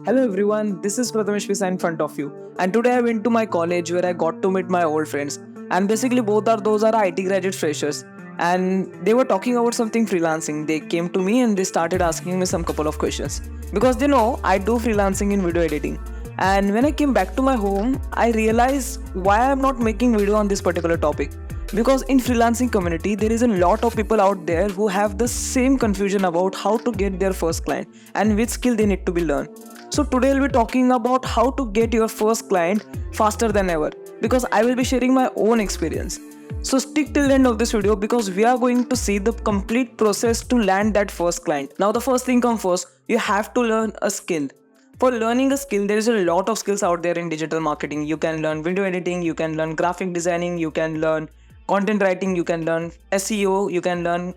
Hello everyone, this is Prathamesh Visa in front of you. And today I went to my college where I got to meet my old friends. And basically those are IT graduate freshers. And they were talking about something freelancing. They came to me and they started asking me some couple of questions. Because they know I do freelancing in video editing. And when I came back to my home, I realized why I'm not making video on this particular topic. Because in freelancing community there is a lot of people out there who have the same confusion about how to get their first client and which skill they need to be learned. So today we'll be talking about how to get your first client faster than ever, because I will be sharing my own experience. So stick till the end of this video because we are going to see the complete process to land that first client. Now the first thing comes first, you have to learn a skill. For learning a skill, there is a lot of skills out there in digital marketing. You can learn video editing, you can learn graphic designing, you can learn content writing, you can learn SEO, you can learn,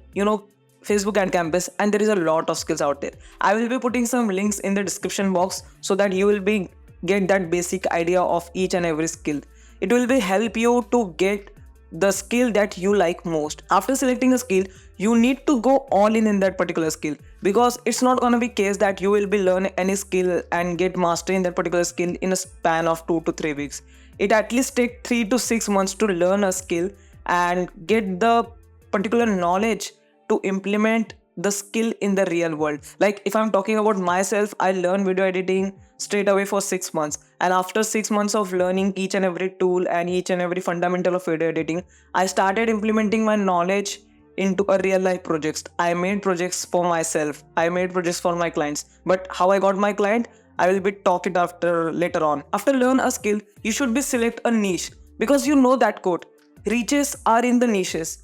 Facebook and Campus, and there is a lot of skills out there. I will be putting some links in the description box so that you will be get that basic idea of each and every skill. It will be help you to get the skill that you like most. After selecting a skill, you need to go all in that particular skill, because it's not gonna be case that you will be learn any skill and get mastery in that particular skill in a span of 2 to 3 weeks. It at least take 3 to 6 months to learn a skill and get the particular knowledge to implement the skill in the real world. Like if I'm talking about myself, I learned video editing straight away for 6 months, and after 6 months of learning each and every tool and each and every fundamental of video editing, I started implementing my knowledge into a real life projects. I made projects for myself, I made projects for my clients. But how I got my client, I will be talking after later on. After learn a skill, you should be select a niche, because you know that quote, riches are in the niches.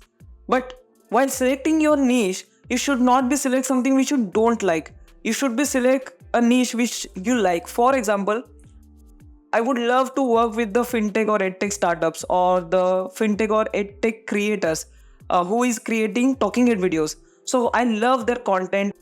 But while selecting your niche, you should not be select something which you don't like. You should be select a niche which you like. For example, I would love to work with the fintech or edtech startups or the fintech or edtech creators who is creating talking head videos. So I love their content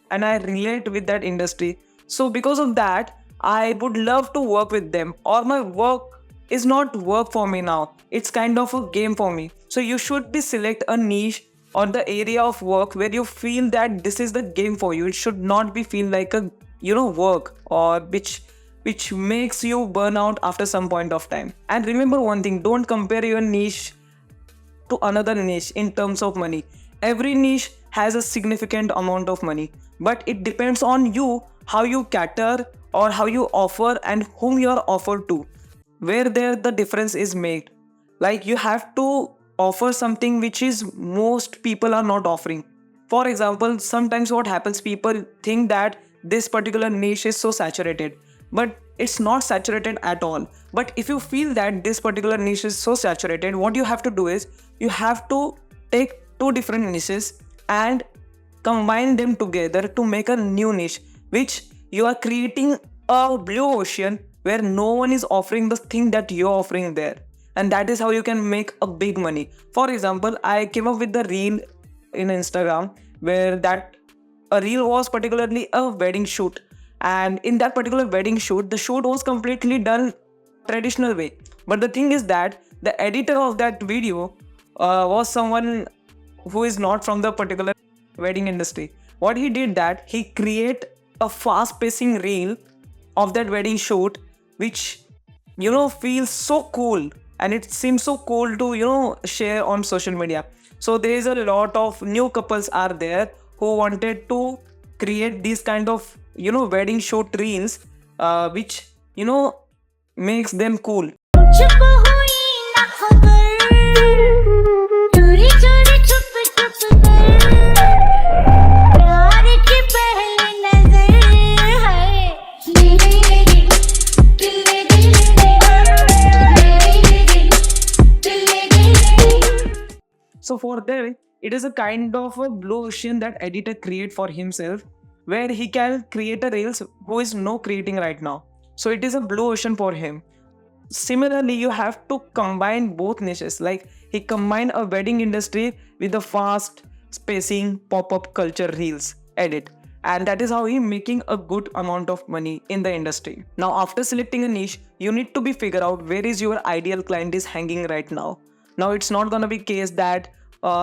and I relate with that industry. So because of that, I would love to work with them. Or my work is not work for me now. It's kind of a game for me. So you should be select a niche or the area of work where you feel that this is the game for you. It should not be feel like a work, or which makes you burn out after some point of time. And remember one thing, don't compare your niche to another niche in terms of money. Every niche has a significant amount of money, but it depends on you how you cater or how you offer and whom you are offered to. Where there the difference is made. Like you have to offer something which is most people are not offering. For example, sometimes what happens, people think that this particular niche is so saturated, but it's not saturated at all. But if you feel that this particular niche is so saturated, what you have to do is you have to take two different niches and combine them together to make a new niche, which you are creating a blue ocean where no one is offering the thing that you're offering there. And that is how you can make a big money. For example, I came up with the reel in Instagram where that a reel was particularly a wedding shoot. And in that particular wedding shoot, the shoot was completely done traditional way. But the thing is that the editor of that video was someone who is not from the particular wedding industry. What he did that he create a fast pacing reel of that wedding shoot, which feels so cool, and it seems so cool to share on social media. So there is a lot of new couples are there who wanted to create these kind of wedding shoot reels, which makes them cool. चुप हुई ना खबर चोरी चोरी चुप चुप कर प्यार की पहली नजर है मेरे दिल So for them, it is a kind of a blue ocean that editor create for himself, where he can create a reels who is no creating right now. So it is a blue ocean for him. Similarly, you have to combine both niches. Like he combined a wedding industry with the fast spacing pop-up culture reels edit. And that is how he making a good amount of money in the industry. Now, after selecting a niche, you need to be figure out where is your ideal client is hanging right now. Now, it's not gonna be case that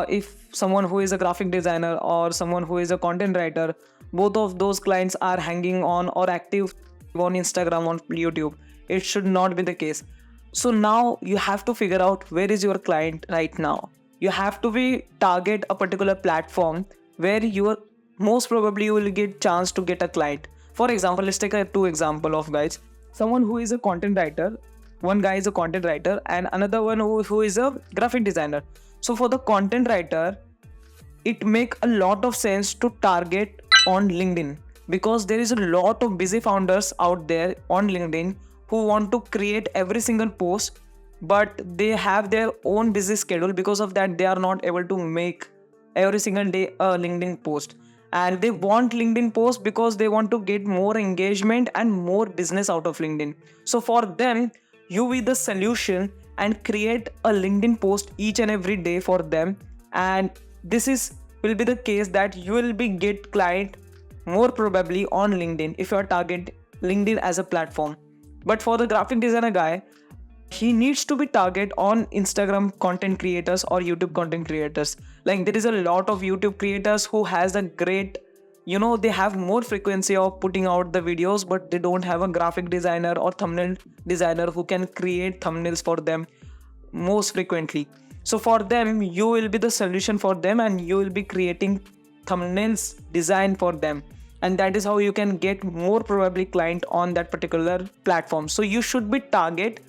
if someone who is a graphic designer or someone who is a content writer both of those clients are hanging on or active on Instagram, on YouTube. It should not be the case. So now you have to figure out where is your client right now. You have to be target a particular platform where you are most probably you will get chance to get a client. For example, let's take a two example of guys. Someone who is a content writer, one guy is a content writer and another one who is a graphic designer. So for the content writer, it make a lot of sense to target on LinkedIn, because there is a lot of busy founders out there on LinkedIn who want to create every single post, but they have their own busy schedule. Because of that, they are not able to make every single day a LinkedIn post, and they want LinkedIn post because they want to get more engagement and more business out of LinkedIn. So for them, you be the solution and create a LinkedIn post each and every day for them, and this is will be the case that you will be get client more probably on LinkedIn if you are target LinkedIn as a platform. But for the graphic designer guy, he needs to be target on Instagram content creators or YouTube content creators. Like there is a lot of YouTube creators who has a great, they have more frequency of putting out the videos, but they don't have a graphic designer or thumbnail designer who can create thumbnails for them most frequently. So for them, you will be the solution for them and you will be creating thumbnails design for them. And that is how you can get more probably client on that particular platform. So you should be target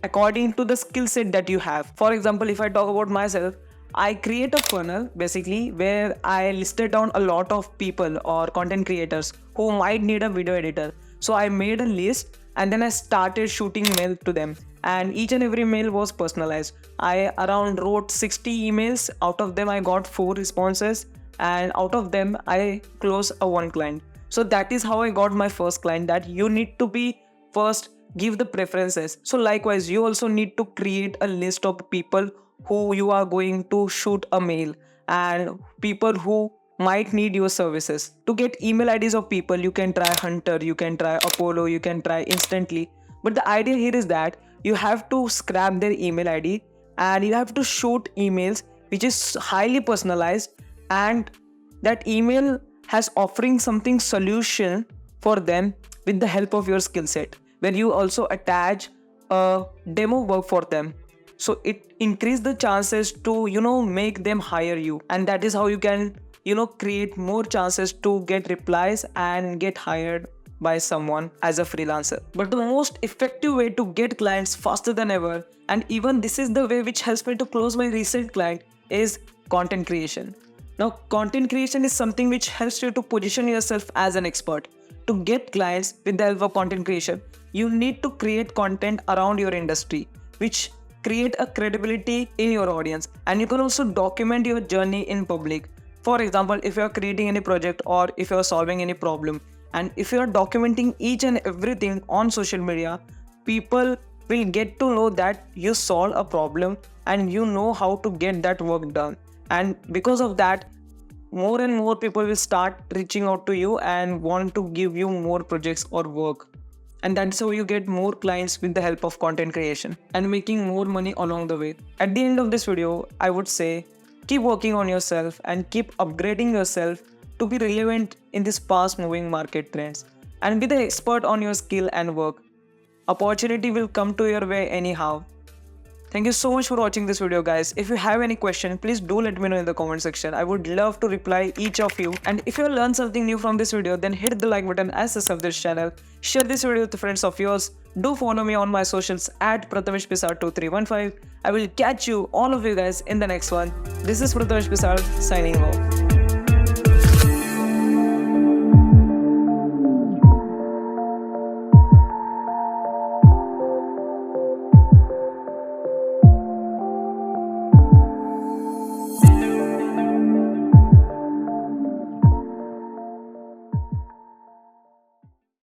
according to the skill set that you have. For example, if I talk about myself, I create a funnel basically where I listed down a lot of people or content creators who might need a video editor. So I made a list and then I started shooting mail to them, and each and every mail was personalized. I around wrote 60 emails. Out of them I got 4 responses, and out of them I closed a 1 client. So that is how I got my first client. That you need to be first give the preferences. So likewise, you also need to create a list of people who you are going to shoot a mail, and people who might need your services. To get email IDs of people, you can try Hunter, you can try Apollo, you can try Instantly. But the idea here is that you have to scrap their email ID and you have to shoot emails which is highly personalized, and that email has offering something solution for them with the help of your skill set, where you also attach a demo work for them. So it increase the chances to make them hire you, and that is how you can create more chances to get replies and get hired by someone as a freelancer. But the most effective way to get clients faster than ever, and even this is the way which helps me to close my recent client, is content creation. Now content creation is something which helps you to position yourself as an expert. To get clients with the help of content creation, you need to create content around your industry which create a credibility in your audience, and you can also document your journey in public. For example, if you are creating any project or if you are solving any problem, and if you are documenting each and everything on social media, people will get to know that you solve a problem and you know how to get that work done. And because of that, more and more people will start reaching out to you and want to give you more projects or work. And that's how you get more clients with the help of content creation and making more money along the way. At the end of this video, I would say keep working on yourself and keep upgrading yourself to be relevant in this fast moving market trends, and be the expert on your skill and work. Opportunity will come to your way anyhow. Thank you so much for watching this video, guys. If you have any question, please do let me know in the comment section. I would love to reply each of you. And if you learned something new from this video, then hit the like button and subscribe this channel. Share this video with the friends of yours. Do follow me on my socials at PrathameshPisar2315. I will catch you, all of you guys, in the next one. This is Prathamesh Pisar signing off.